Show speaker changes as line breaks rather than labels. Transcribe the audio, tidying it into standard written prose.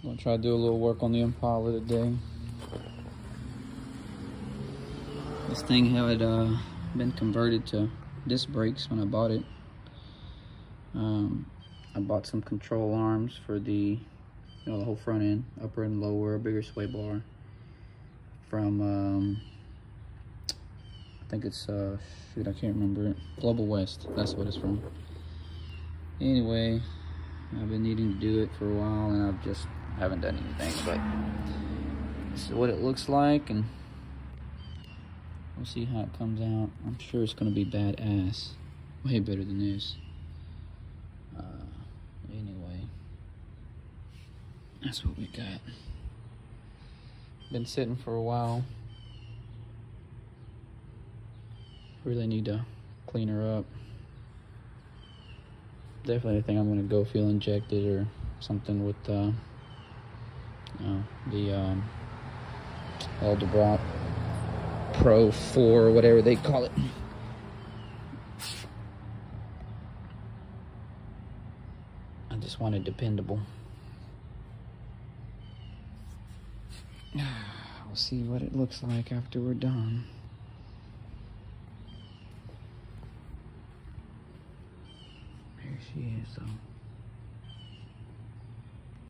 Gonna try to do a little work on the Impala today. This thing had been converted to disc brakes when I bought it. I bought some control arms for the, the whole front end, upper and lower, a bigger sway bar from, I think it's, shoot, I can't remember it. Global West, that's what it's from. Anyway, I've been needing to do it for a while and I've just haven't done anything, but this is what it looks like and we'll see how it comes out. I'm sure it's gonna be badass. Way better than this. Anyway, that's what we got. Been sitting for a while. Really need to clean her up. Definitely think I'm gonna go fuel injected or something with the Eldebrock Pro 4 or whatever they call it. I just want it dependable. We'll see what it looks like after we're done. Here she is though.